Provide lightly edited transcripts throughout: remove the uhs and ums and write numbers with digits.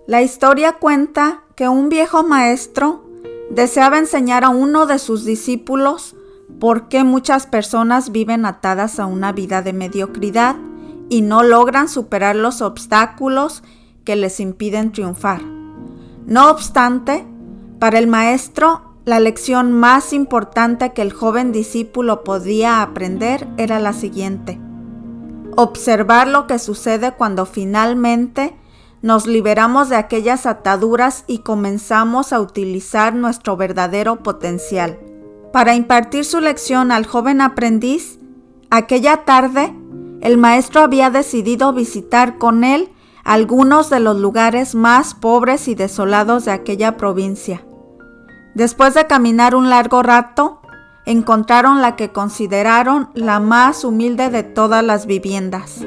La historia cuenta que un viejo maestro deseaba enseñar a uno de sus discípulos por qué muchas personas viven atadas a una vida de mediocridad y no logran superar los obstáculos que les impiden triunfar. No obstante, para el maestro, la lección más importante que el joven discípulo podía aprender era la siguiente: observar lo que sucede cuando finalmente nos liberamos de aquellas ataduras y comenzamos a utilizar nuestro verdadero potencial. Para impartir su lección al joven aprendiz, aquella tarde, el maestro había decidido visitar con él algunos de los lugares más pobres y desolados de aquella provincia. Después de caminar un largo rato, encontraron la que consideraron la más humilde de todas las viviendas.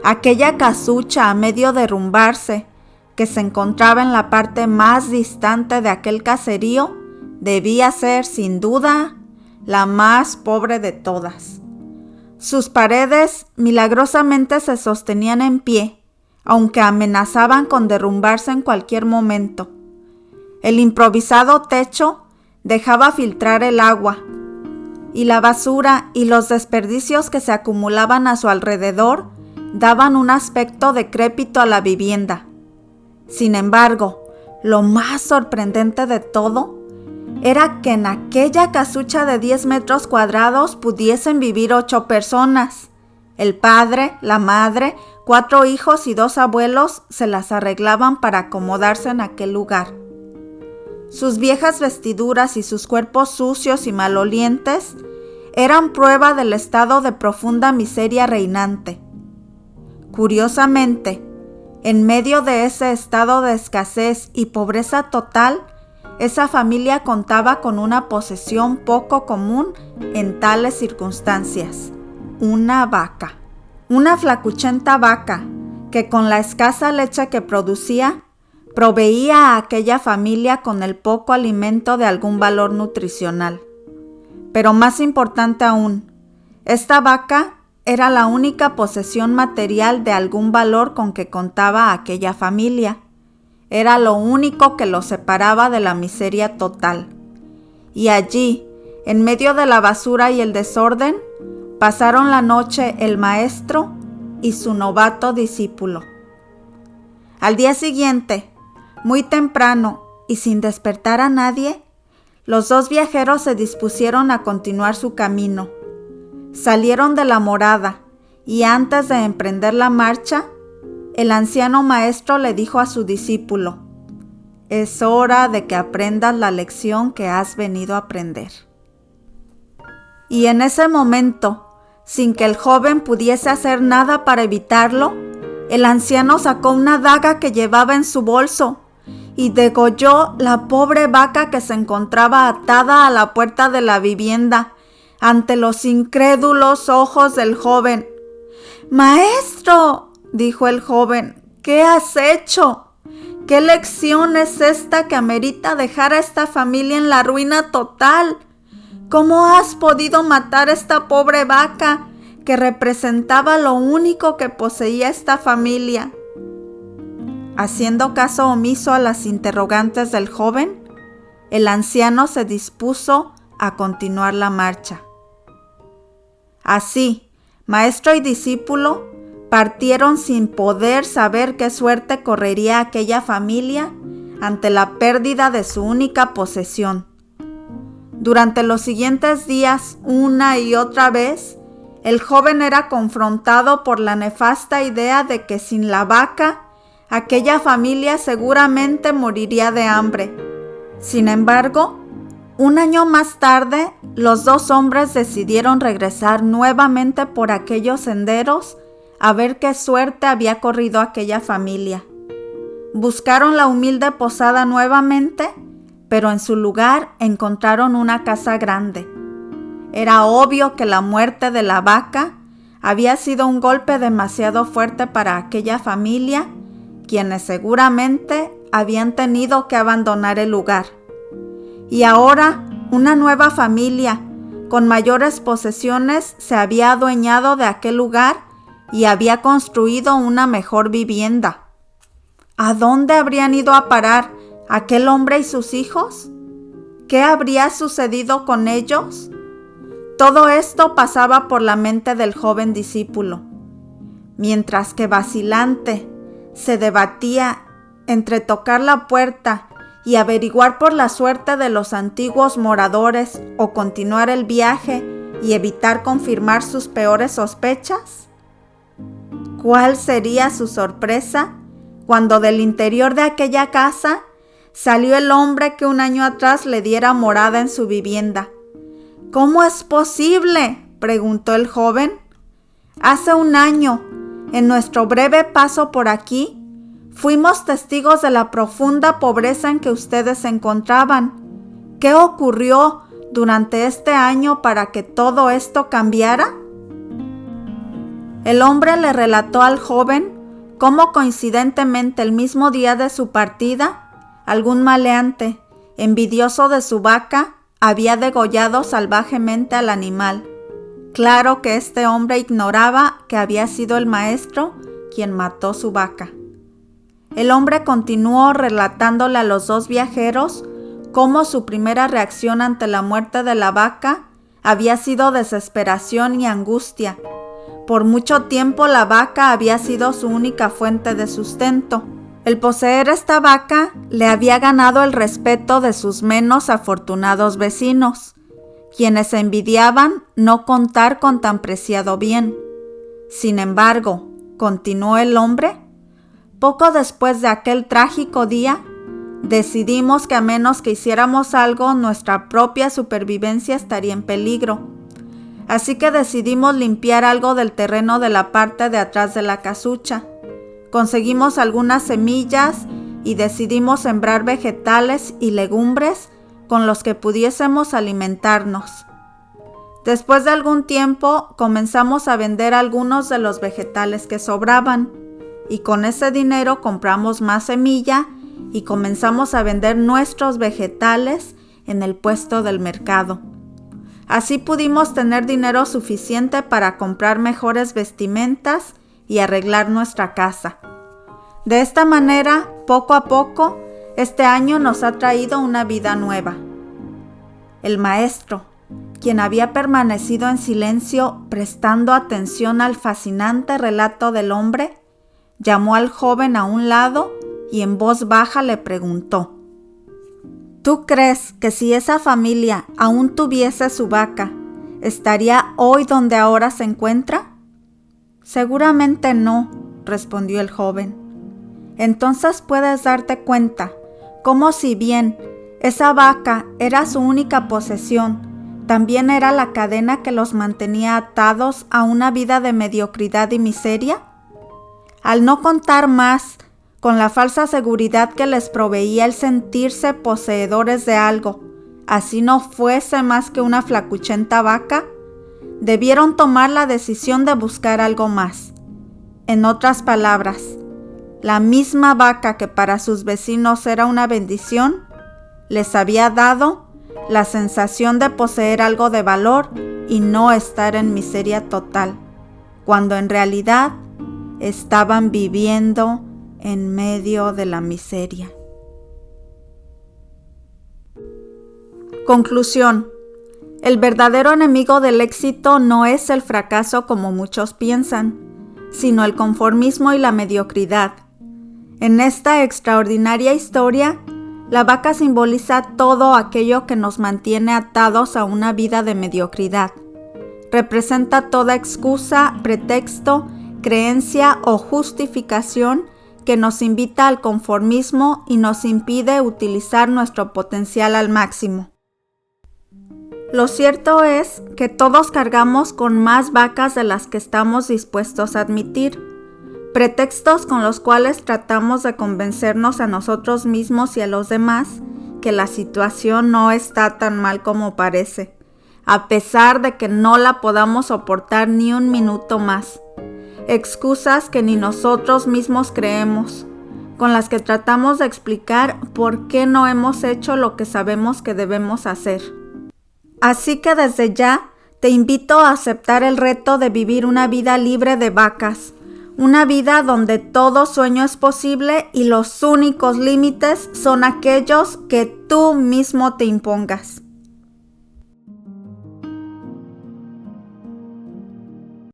Aquella casucha a medio derrumbarse, que se encontraba en la parte más distante de aquel caserío, debía ser, sin duda, la más pobre de todas. Sus paredes milagrosamente se sostenían en pie, aunque amenazaban con derrumbarse en cualquier momento. El improvisado techo dejaba filtrar el agua, y la basura y los desperdicios que se acumulaban a su alrededor daban un aspecto decrépito a la vivienda. Sin embargo, lo más sorprendente de todo era que en aquella casucha de 10 metros cuadrados pudiesen vivir 8 personas. El padre, la madre, 4 hijos y 2 abuelos se las arreglaban para acomodarse en aquel lugar. Sus viejas vestiduras y sus cuerpos sucios y malolientes eran prueba del estado de profunda miseria reinante. Curiosamente, en medio de ese estado de escasez y pobreza total, esa familia contaba con una posesión poco común en tales circunstancias: una vaca. Una flacuchenta vaca que, con la escasa leche que producía, proveía a aquella familia con el poco alimento de algún valor nutricional. Pero más importante aún, esta vaca era la única posesión material de algún valor con que contaba aquella familia. Era lo único que los separaba de la miseria total. Y allí, en medio de la basura y el desorden, pasaron la noche el maestro y su novato discípulo. Al día siguiente, muy temprano y sin despertar a nadie, los 2 viajeros se dispusieron a continuar su camino. Salieron de la morada y antes de emprender la marcha, el anciano maestro le dijo a su discípulo: «Es hora de que aprendas la lección que has venido a aprender». Y en ese momento, sin que el joven pudiese hacer nada para evitarlo, el anciano sacó una daga que llevaba en su bolso y degolló la pobre vaca que se encontraba atada a la puerta de la vivienda ante los incrédulos ojos del joven. «¡Maestro!», dijo el joven, «¿qué has hecho? ¿Qué lección es esta que amerita dejar a esta familia en la ruina total? ¿Cómo has podido matar a esta pobre vaca que representaba lo único que poseía esta familia?» Haciendo caso omiso a las interrogantes del joven, el anciano se dispuso a continuar la marcha. Así, maestro y discípulo partieron sin poder saber qué suerte correría aquella familia ante la pérdida de su única posesión. Durante los siguientes días, una y otra vez, el joven era confrontado por la nefasta idea de que sin la vaca, aquella familia seguramente moriría de hambre. Sin embargo, un año más tarde, los 2 hombres decidieron regresar nuevamente por aquellos senderos a ver qué suerte había corrido aquella familia. Buscaron la humilde posada nuevamente, pero en su lugar encontraron una casa grande. Era obvio que la muerte de la vaca había sido un golpe demasiado fuerte para aquella familia, quienes seguramente habían tenido que abandonar el lugar. Y ahora una nueva familia, con mayores posesiones, se había adueñado de aquel lugar y había construido una mejor vivienda. ¿A dónde habrían ido a parar aquel hombre y sus hijos? ¿Qué habría sucedido con ellos? Todo esto pasaba por la mente del joven discípulo, mientras que vacilante se debatía entre tocar la puerta y averiguar por la suerte de los antiguos moradores o continuar el viaje y evitar confirmar sus peores sospechas. ¿Cuál sería su sorpresa cuando del interior de aquella casa salió el hombre que un año atrás le diera morada en su vivienda? ¿Cómo es posible?, preguntó el joven. Hace un año, en nuestro breve paso por aquí, fuimos testigos de la profunda pobreza en que ustedes se encontraban. ¿Qué ocurrió durante este año para que todo esto cambiara? El hombre le relató al joven cómo coincidentemente el mismo día de su partida, algún maleante, envidioso de su vaca, había degollado salvajemente al animal. Claro que este hombre ignoraba que había sido el maestro quien mató su vaca. El hombre continuó relatándole a los dos viajeros cómo su primera reacción ante la muerte de la vaca había sido desesperación y angustia. Por mucho tiempo la vaca había sido su única fuente de sustento. El poseer esta vaca le había ganado el respeto de sus menos afortunados vecinos, quienes envidiaban no contar con tan preciado bien. Sin embargo, continuó el hombre, poco después de aquel trágico día, decidimos que a menos que hiciéramos algo, nuestra propia supervivencia estaría en peligro. Así que decidimos limpiar algo del terreno de la parte de atrás de la casucha. Conseguimos algunas semillas y decidimos sembrar vegetales y legumbres con los que pudiésemos alimentarnos. Después de algún tiempo, comenzamos a vender algunos de los vegetales que sobraban, y con ese dinero compramos más semilla y comenzamos a vender nuestros vegetales en el puesto del mercado. Así pudimos tener dinero suficiente para comprar mejores vestimentas y arreglar nuestra casa. De esta manera, poco a poco, este año nos ha traído una vida nueva. El maestro, quien había permanecido en silencio prestando atención al fascinante relato del hombre, llamó al joven a un lado y en voz baja le preguntó: ¿Tú crees que si esa familia aún tuviese su vaca, estaría hoy donde ahora se encuentra? Seguramente no, respondió el joven. Entonces puedes darte cuenta cómo, si bien esa vaca era su única posesión, también era la cadena que los mantenía atados a una vida de mediocridad y miseria. Al no contar más con la falsa seguridad que les proveía el sentirse poseedores de algo, así no fuese más que una flacuchenta vaca, debieron tomar la decisión de buscar algo más. En otras palabras, la misma vaca que para sus vecinos era una bendición, les había dado la sensación de poseer algo de valor y no estar en miseria total, cuando en realidad estaban viviendo en medio de la miseria. Conclusión. El verdadero enemigo del éxito no es el fracaso como muchos piensan, sino el conformismo y la mediocridad. En esta extraordinaria historia, la vaca simboliza todo aquello que nos mantiene atados a una vida de mediocridad. Representa toda excusa, pretexto, creencia o justificación que nos invita al conformismo y nos impide utilizar nuestro potencial al máximo. Lo cierto es que todos cargamos con más vacas de las que estamos dispuestos a admitir, pretextos con los cuales tratamos de convencernos a nosotros mismos y a los demás que la situación no está tan mal como parece, a pesar de que no la podamos soportar ni un minuto más. Excusas que ni nosotros mismos creemos, con las que tratamos de explicar por qué no hemos hecho lo que sabemos que debemos hacer. Así que desde ya te invito a aceptar el reto de vivir una vida libre de vacas, Una vida donde todo sueño es posible y los únicos límites son aquellos que tú mismo te impongas.